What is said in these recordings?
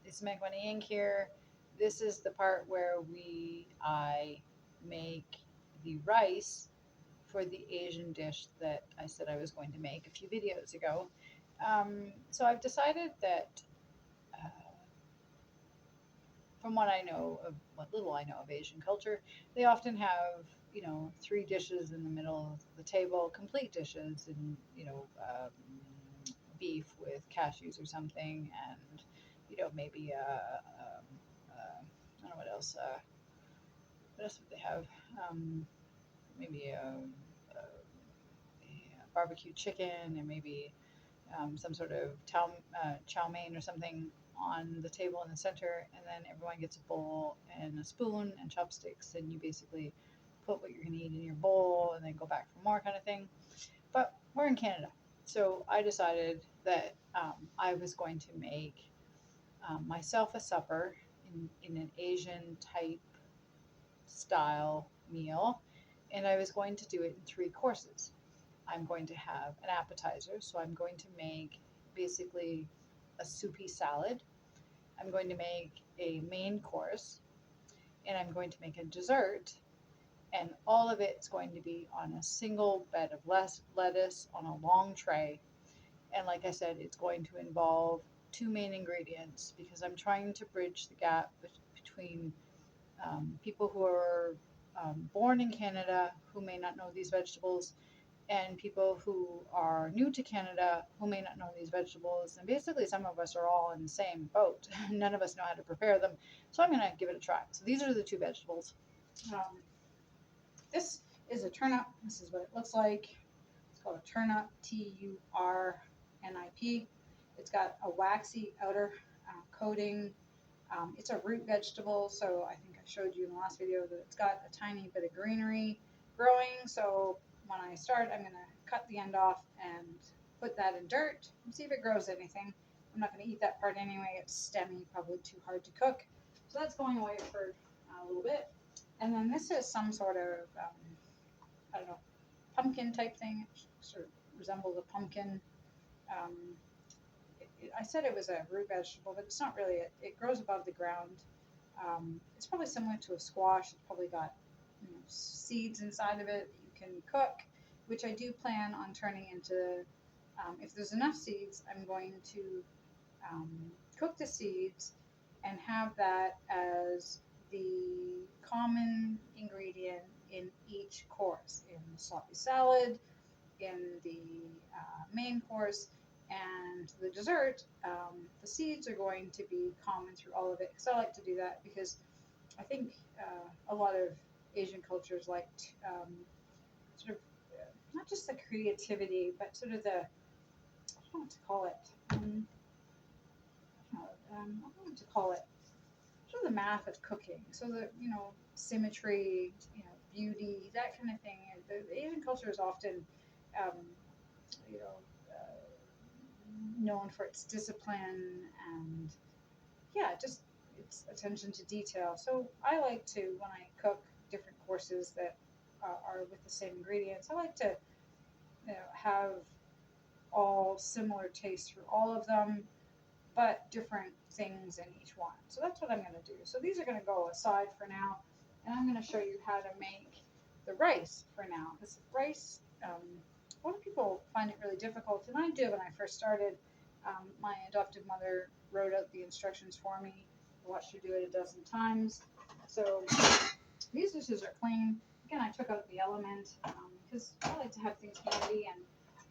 It's Meg Money Inc. here. This is the part where I make the rice for the Asian dish that I said I was going to make a few videos ago. So I've decided that, uh, from what I know of what little I know of Asian culture, they often have, three dishes in the middle of the table, complete dishes, and, beef with cashews or something, and, maybe, I don't know what else. What else would they have? Um, Maybe a barbecue chicken, and maybe some sort of chow mein or something on the table in the center, and then everyone gets a bowl and a spoon and chopsticks, and you basically put what you're going to eat in your bowl and then go back for more, kind of thing. But we're in Canada, so I decided that I was going to make myself a supper in an Asian type style meal, and I was going to do it in three courses. I'm going to have an appetizer, so I'm going to make basically a soupy salad. I'm going to make a main course, and I'm going to make a dessert, and all of it's going to be on a single bed of lettuce on a long tray. And like I said, it's going to involve two main ingredients because I'm trying to bridge the gap between people who are born in Canada who may not know these vegetables, and people who are new to Canada who may not know these vegetables. And basically, some of us are all in the same boat. None of us know how to prepare them. So I'm going to give it a try. So these are the two vegetables. Um, this is a turnip. This is what it looks like. It's called a turnip, Turnip. It's got a waxy outer coating. It's a root vegetable, so I think I showed you in the last video that it's got a tiny bit of greenery growing. So when I start, I'm going to cut the end off and put that in dirt and see if it grows anything. I'm not going to eat that part anyway. It's stemmy, probably too hard to cook. So that's going away for a little bit. And then this is some sort of, I don't know, pumpkin type thing. It sort of resembles a pumpkin. Um, I said it was a root vegetable, but it's not really. It grows above the ground. It's probably similar to a squash. It's probably got seeds inside of it that you can cook, which I do plan on turning into. If there's enough seeds, I'm going to um, cook the seeds and have that as the common ingredient in each course, in the sloppy salad, in the main course, and the dessert. The seeds are going to be common through all of it because I like to do that because I think a lot of Asian cultures like sort of not just the creativity, but sort of the, I don't know what to call it. I don't know what to call it. Sort of the math of cooking. So the symmetry, beauty, that kind of thing. The Asian culture is often um, you know, known for its discipline and just its attention to detail. So I like to, when I cook different courses that are with the same ingredients, I like to have all similar taste through all of them, but different things in each one. So that's what I'm going to do. So these are going to go aside for now, and I'm going to show you how to make the rice for now. This rice, a lot of people find it really difficult, and I did when I first started. My adoptive mother wrote out the instructions for me. I watched her do it a dozen times. So these dishes are clean. Again, I took out the element because I like to have things handy, and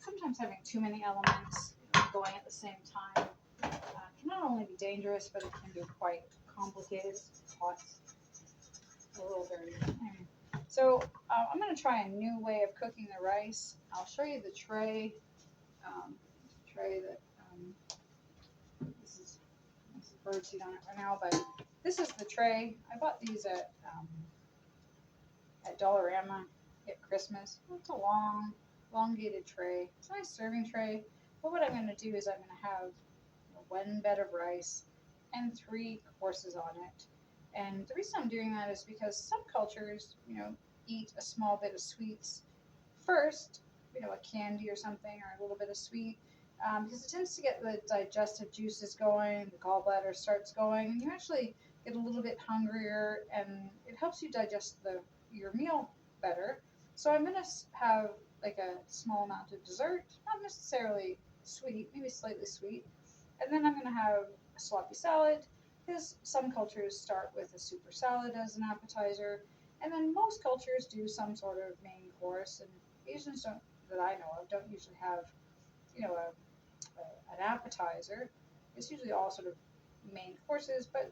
sometimes having too many elements going at the same time can not only be dangerous, but it can be quite complicated. It's hot, a little dirty. So I'm going to try a new way of cooking the rice. I'll show you the tray. Tray that this is birdseed on it right now, but this is the tray. I bought these at Dollarama at Christmas. It's a elongated tray. It's a nice serving tray. But what I'm going to do is I'm going to have one bed of rice and three courses on it. And the reason I'm doing that is because some cultures, eat a small bit of sweets first, a candy or something, or a little bit of sweet, because it tends to get the digestive juices going, the gallbladder starts going, and you actually get a little bit hungrier, and it helps you digest your meal better. So I'm gonna have like a small amount of dessert, not necessarily sweet, maybe slightly sweet, and then I'm gonna have a sloppy salad, because some cultures start with a super salad as an appetizer, and then most cultures do some sort of main course, and Asians don't, that I know of, don't usually have, an appetizer. It's usually all sort of main courses, but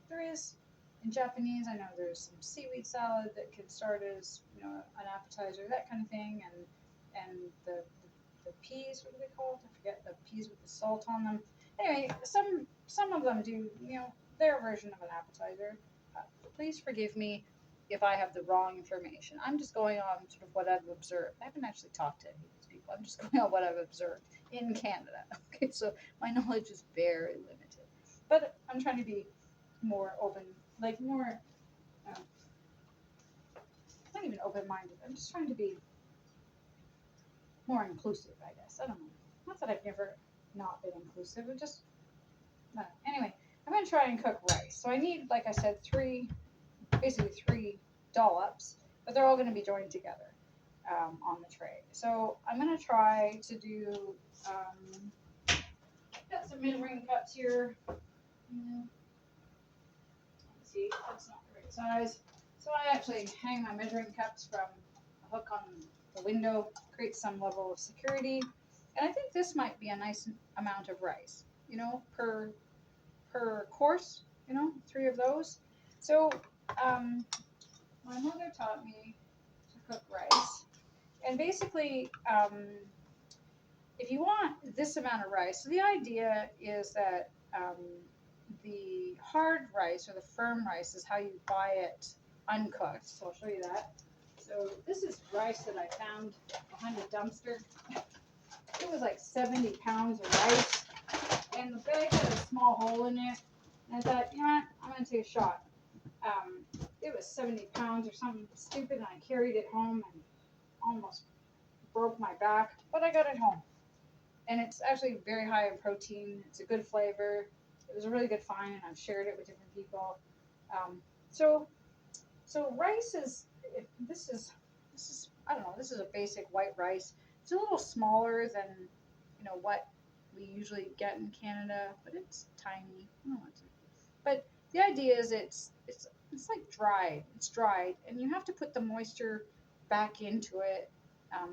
there is, in Japanese, I know there's some seaweed salad that can start as an appetizer, that kind of thing, and the peas, what do they call it? I forget, the peas with the salt on them. Anyway, some of them do their version of an appetizer. Please forgive me if I have the wrong information. I'm just going on sort of what I've observed. I haven't actually talked to any of these people. I'm just going on what I've observed in Canada. Okay, so my knowledge is very limited, but I'm trying to be more open, like more, not even open-minded. I'm just trying to be more inclusive, I guess. I don't know. Not that I've never not been inclusive. It just, anyway. I'm gonna try and cook rice. So I need, like I said, basically three dollops, but they're all going to be joined together on the tray. So I'm going to try to do. Got some measuring cups here. Let's see, that's not the right size. So I actually hang my measuring cups from a hook on the window, create some level of security, and I think this might be a nice amount of rice, per course, three of those. So my mother taught me to cook rice, and basically, if you want this amount of rice, so the idea is that the hard rice or the firm rice is how you buy it uncooked. So I'll show you that. So this is rice that I found behind a dumpster. It was like 70 pounds of rice, and the bag had a small hole in it. And I thought, you know what, I'm going to take a shot. It was 70 pounds or something stupid, and I carried it home and almost broke my back, but I got it home. And it's actually very high in protein. It's a good flavor. It was a really good find, and I've shared it with different people. Um, so, so rice is I don't know. This is a basic white rice. It's a little smaller than what we usually get in Canada, but it's tiny. But the idea is it's like dried. It's dried, and you have to put the moisture back into it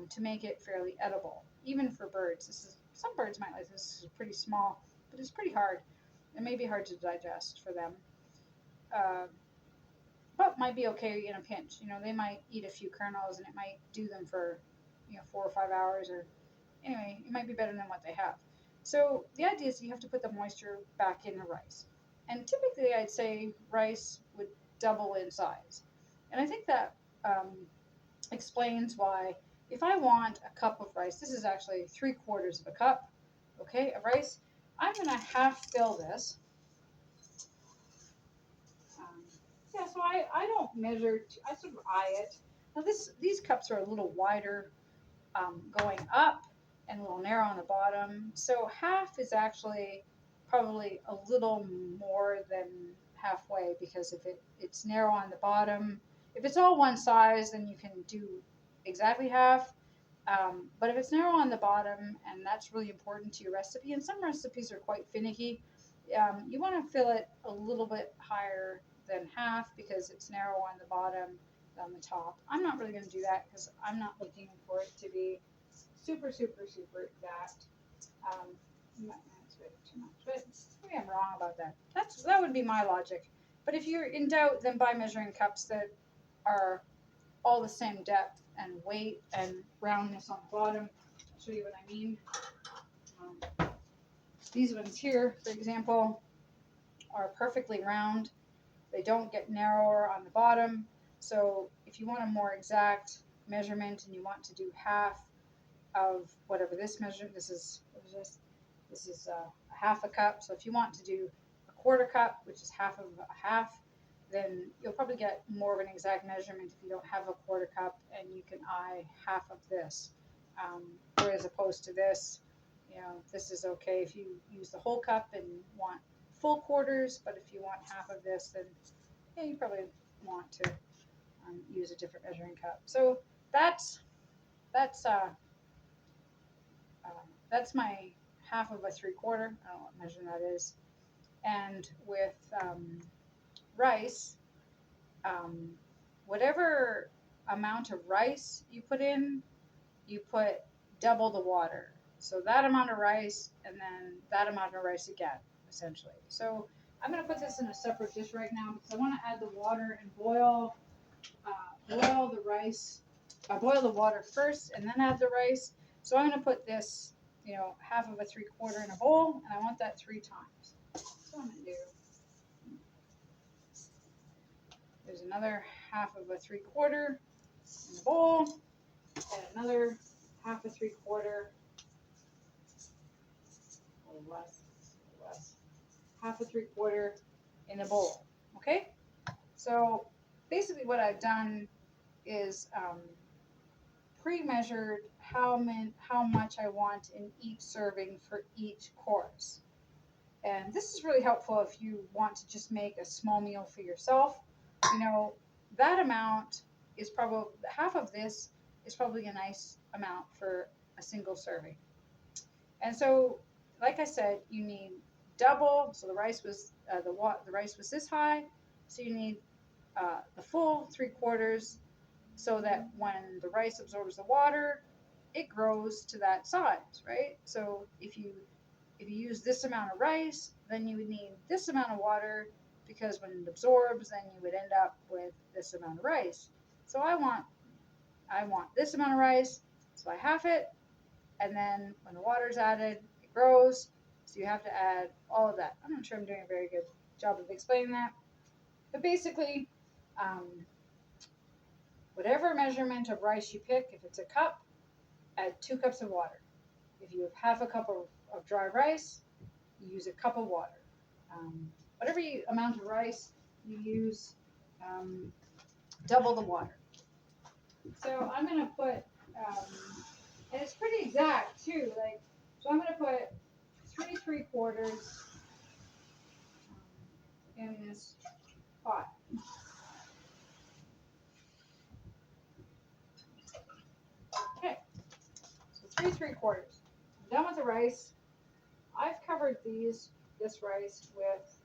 to make it fairly edible, even for birds. Some birds might like this. This is pretty small, but it's pretty hard. It may be hard to digest for them, uh, but might be okay in a pinch. They might eat a few kernels, and it might do them for 4 or 5 hours, or anyway, it might be better than what they have. So the idea is you have to put the moisture back in the rice, and typically I'd say rice would double in size, and I think that explains why. If I want a cup of rice, this is actually 3/4 of a cup, okay, of rice. I'm gonna half fill this. Um, yeah, so I don't measure. I sort of eye it. Now these cups are a little wider going up and a little narrow on the bottom. So half is actually probably a little more than halfway, because if it's narrow on the bottom, if it's all one size, then you can do exactly half. But if it's narrow on the bottom, and that's really important to your recipe, and some recipes are quite finicky, you want to fill it a little bit higher than half because it's narrow on the bottom than on the top. I'm not really going to do that because I'm not looking for it to be super, super, super exact. That's a bit too much, but maybe I'm wrong about that. That would be my logic. But if you're in doubt, then buy measuring cups that are all the same depth and weight and roundness on the bottom. I'll show you what I mean. These ones here, for example, are perfectly round. They don't get narrower on the bottom. So if you want a more exact measurement and you want to do half of whatever this measure, this is a half a cup. So if you want to do a 1/4 cup, which is half of a half, then you'll probably get more of an exact measurement if you don't have a 1/4 cup and you can eye half of this. Whereas opposed to this, this is okay if you use the whole cup and want full quarters, but if you want half of this, then you probably want to use a different measuring cup. So that's that's uh, uh, that's my half of a 3/4. I don't know what measure that is. And with rice, um, whatever amount of rice you put in, you put double the water. So that amount of rice and then that amount of rice again, essentially. So I'm going to put this in a separate dish right now because I want to add the water and boil the rice. Boil the water first and then add the rice. So I'm going to put this, half of a 3/4 in a bowl, and I want that 3 times. So I'm going to do. There's another half of a 3/4 in the bowl, and another half a 3/4, a little less, half a 3/4 in the bowl. Okay, so basically what I've done is pre-measured how much I want in each serving for each course. And this is really helpful if you want to just make a small meal for yourself. You know, that amount is probably half of this is probably a nice amount for a single serving. And so, like I said, you need double. So the rice was the rice was this high, so you need the full 3/4 so that when the rice absorbs the water, it grows to that size, right? So if you use this amount of rice, then you would need this amount of water because when it absorbs, then you would end up with this amount of rice. So I want this amount of rice, so I half it, and then when the water's added, it grows. So you have to add all of that. I'm not sure I'm doing a very good job of explaining that, but basically, um, whatever measurement of rice you pick, if it's a cup, add 2 cups of water. If you have half a cup of dry rice, you use a cup of water. Whatever amount of rice you use, um, double the water. So I'm gonna put, and it's pretty exact too. So I'm gonna put 3/3 in this pot. Okay, so 3/3. I'm done with the rice. I've covered this rice with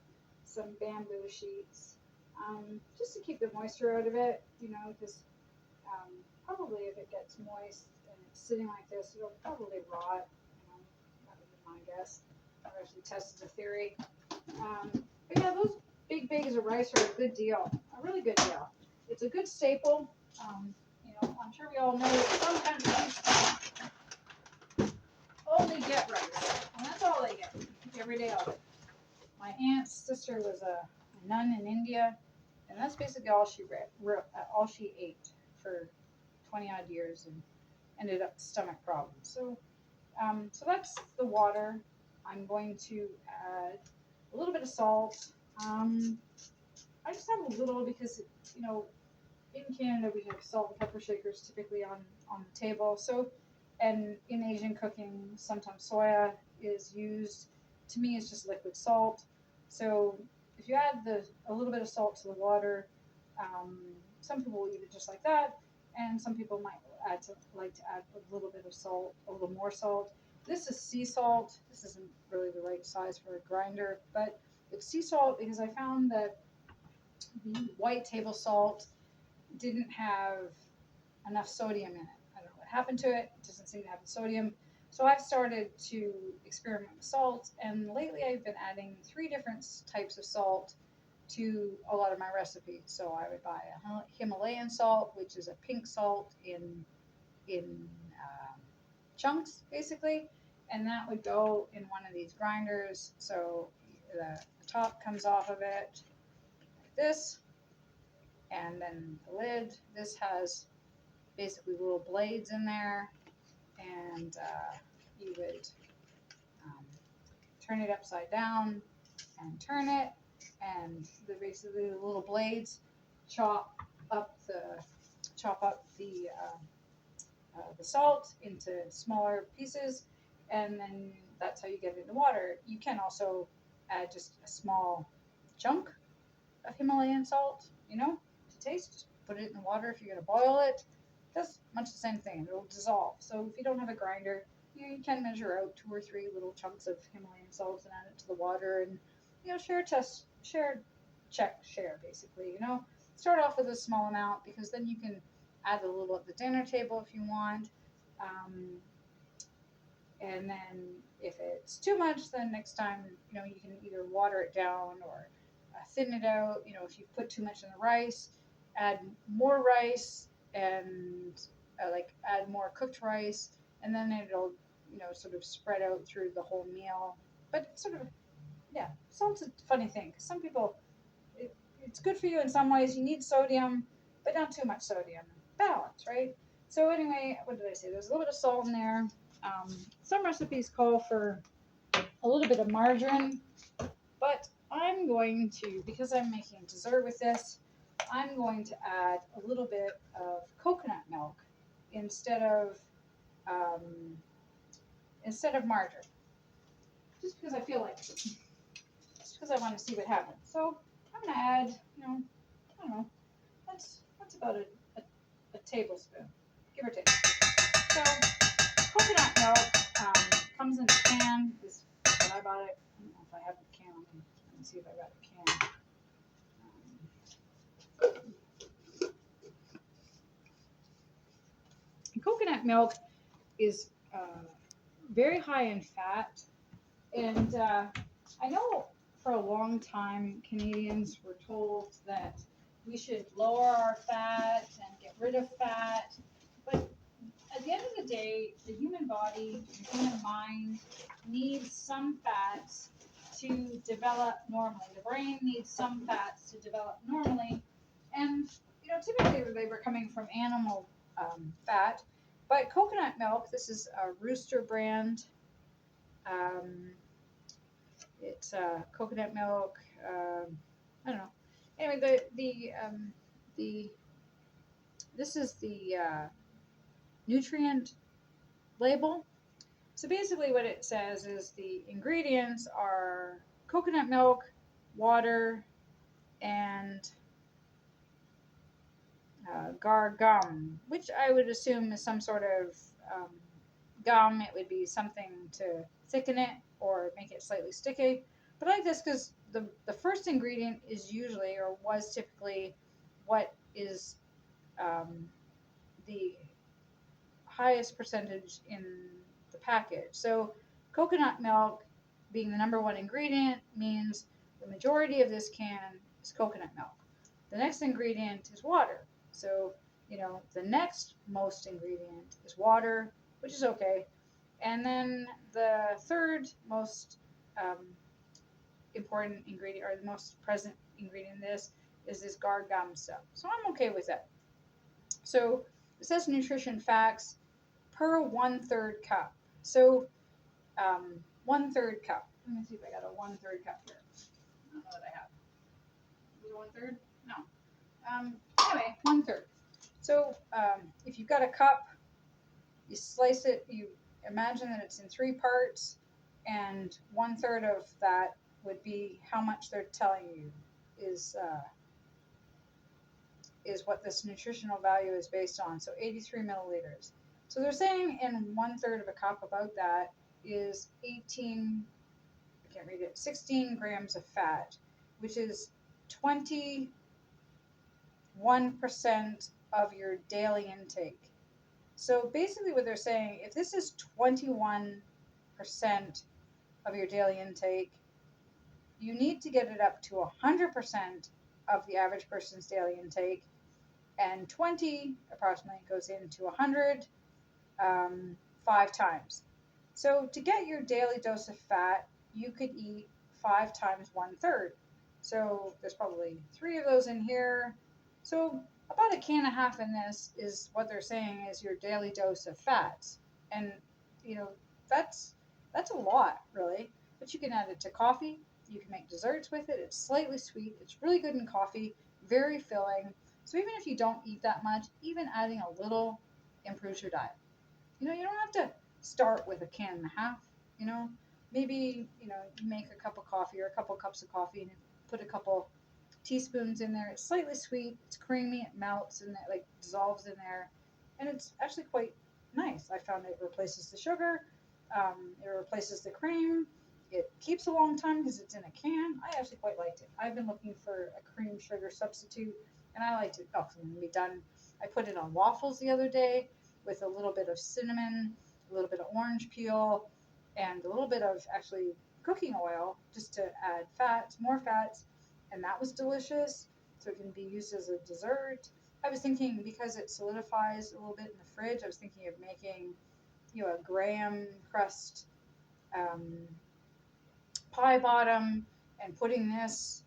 some bamboo sheets, just to keep the moisture out of it. Because probably if it gets moist and it's sitting like this, it'll probably rot. That would be my guess. I've actually tested the theory. But yeah, those big bags of rice are a good deal, a really good deal. It's a good staple. I'm sure we all know that some countries only get rice, and that's all they get every day of it. My aunt's sister was a nun in India, and that's basically all she ate for 20 odd years, and ended up with stomach problems. So that's the water. I'm going to add a little bit of salt. I just have a little because in Canada we have salt and pepper shakers typically on the table. So, and in Asian cooking, sometimes soya is used. To me, it's just liquid salt. So if you add a little bit of salt to the water, um, some people will eat it just like that, and some people might like to add a little bit of salt, a little more salt. This is sea salt. This isn't really the right size for a grinder, but it's sea salt because I found that the white table salt didn't have enough sodium in it. I don't know what happened to it. It doesn't seem to have the sodium. So I've started to experiment with salt, and lately I've been adding 3 different types of salt to a lot of my recipes. So I would buy a Himalayan salt, which is a pink salt in chunks, basically, and that would go in one of these grinders. So the top comes off of it like this, and then the lid. This has basically little blades in there, and you would um, turn it upside down and turn it, and basically the little blades chop up the salt into smaller pieces, and then that's how you get it in the water. You can also add just a small chunk of Himalayan salt, to taste. Just put it in the water if you're going to boil it. Does much the same thing. It'll dissolve. So if you don't have a grinder, you can measure out 2 or 3 little chunks of Himalayan salt and add it to the water, and share, test, share, check, share. Basically, start off with a small amount, because then you can add a little at the dinner table if you want. Um, and then if it's too much, then next time, you can either water it down or thin it out. If you put too much in the rice, add more rice, and like add more cooked rice, and then it'll, sort of spread out through the whole meal. But it's sort of, yeah, salt's a funny thing. 'Cause some people, it's good for you in some ways. You need sodium, but not too much sodium. Balance, right? So anyway, what did I say? There's a little bit of salt in there. Some recipes call for a little bit of margarine, but I'm going to, because I'm making dessert with this, I'm going to add a little bit of coconut milk instead of um, margarine, just because I feel like, just because I want to see what happens. So I'm going to add, I don't know, that's about a tablespoon, give or take. So coconut milk comes in a can. This is what I bought it. I don't know if I have a can. Let me see if I got a can. Coconut milk is very high in fat, and I know for a long time Canadians were told that we should lower our fat and get rid of fat, but at the end of the day, the human body, the human mind needs some fats to develop normally. The brain needs some fats to develop normally, and typically they were coming from animal fat, but coconut milk. This is a Rooster brand. Um, it's coconut milk. I don't know. Anyway, the this is the nutrient label. So basically, what it says is the ingredients are coconut milk, water, and gar gum, which I would assume is some sort of gum. It would be something to thicken it or make it slightly sticky. But I like this because the first ingredient is usually, or was typically, what is the highest percentage in the package. So coconut milk being the number one ingredient means the majority of this can is coconut milk. The next ingredient is water. So, the next most ingredient is water, which is okay. And then the third most important ingredient, or the most present ingredient in this, is this gar gum stuff. So I'm okay with that. So it says nutrition facts per 1/3 cup. So 1/3 cup. Let me see if I got a 1/3 cup here. I don't know what I have. Is it 1/3? No. Anyway, 1/3. So if you've got a cup, you slice it. You imagine that it's in 3 parts, and 1/3 of that would be how much they're telling you is what this nutritional value is based on. So 83 milliliters. So they're saying in 1/3 of a cup about that is 18, I can't read it, 16 grams of fat, which is 21% of your daily intake. So basically what they're saying, if this is 21% of your daily intake, you need to get it up to 100% of the average person's daily intake, and 20 approximately goes into 100 5 times. So to get your daily dose of fat, you could eat 5 times 1/3. So there's probably 3 of those in here. So about a can and a half in this is what they're saying is your daily dose of fats. And that's a lot, really. But you can add it to coffee. You can make desserts with it. It's slightly sweet. It's really good in coffee. Very filling. So even if you don't eat that much, even adding a little improves your diet. You don't have to start with a can and a half, you know. Maybe, you know, you make a cup of coffee or a couple cups of coffee and put a couple teaspoons in there. It's slightly sweet, it's creamy, it melts and it like dissolves in there. And it's actually quite nice. I found it replaces the sugar, it replaces the cream. It keeps a long time because it's in a can. I actually quite liked it. I've been looking for a cream sugar substitute and I liked it. Oh, I'm gonna be done. I put it on waffles the other day with a little bit of cinnamon, a little bit of orange peel, and a little bit of actually cooking oil just to add fat, more fats, and that was delicious. So it can be used as a dessert. I was thinking because it solidifies a little bit in the fridge, I was thinking of making, you know, a graham crust um, pie bottom and putting this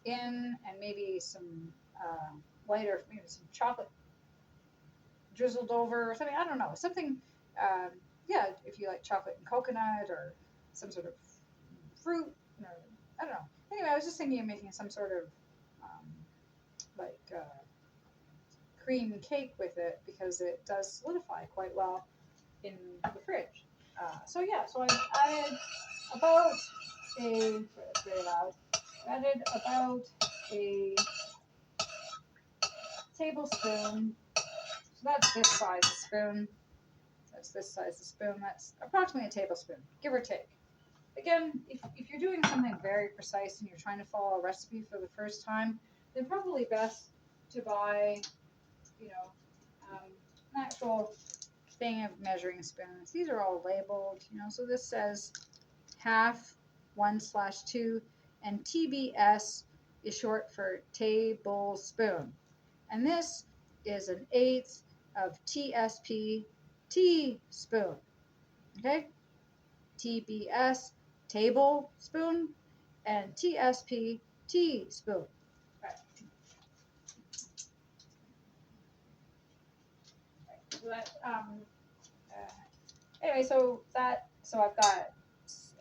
in, and maybe some lighter, maybe some chocolate drizzled over or something. I don't know, something. Um, yeah, if you like chocolate and coconut or some sort of fruit, or I don't know. Anyway, I was just thinking of making some sort of um, like cream cake with it because it does solidify quite well in the fridge. So yeah, so I added about it's very loud. Added about a tablespoon. So that's this size of spoon. That's this size of spoon. That's approximately a tablespoon, give or take. Again, if you're doing something very precise and you're trying to follow a recipe for the first time, then probably best to buy, you know, an actual thing of measuring spoons. These are all labeled, you know, so this says half, 1/2, and TBS is short for tablespoon. And this is an eighth of TSP teaspoon. Okay? TBS tablespoon and TSP teaspoon. Right. So that, anyway, so I've got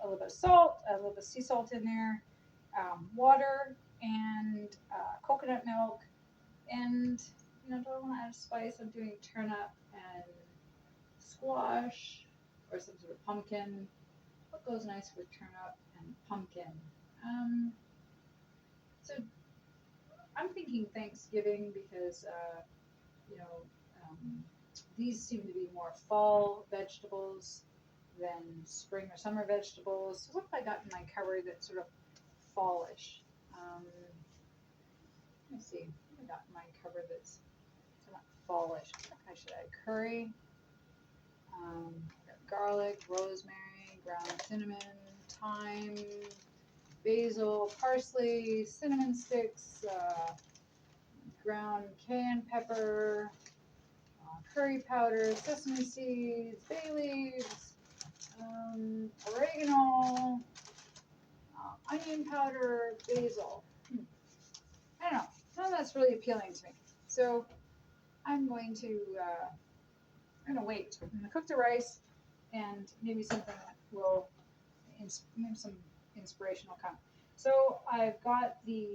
a little bit of salt, a little bit of sea salt in there, water, and coconut milk, and you know, do I want to add a spice? I'm doing turnip and squash or some sort of pumpkin. What goes nice with turnip and pumpkin? Um, so I'm thinking Thanksgiving because you know these seem to be more fall vegetables than spring or summer vegetables. So what have I got in my cupboard that's sort of fallish? Let me see. What have I got in my cupboard that's somewhat fallish? I should add curry. Got garlic, rosemary, ground cinnamon, thyme, basil, parsley, cinnamon sticks, ground cayenne pepper, curry powder, sesame seeds, bay leaves, oregano, onion powder, basil. I don't know. None of that's really appealing to me. So I'm going to wait. I'm gonna cook the rice and maybe something that will maybe some inspiration will come. So I've got the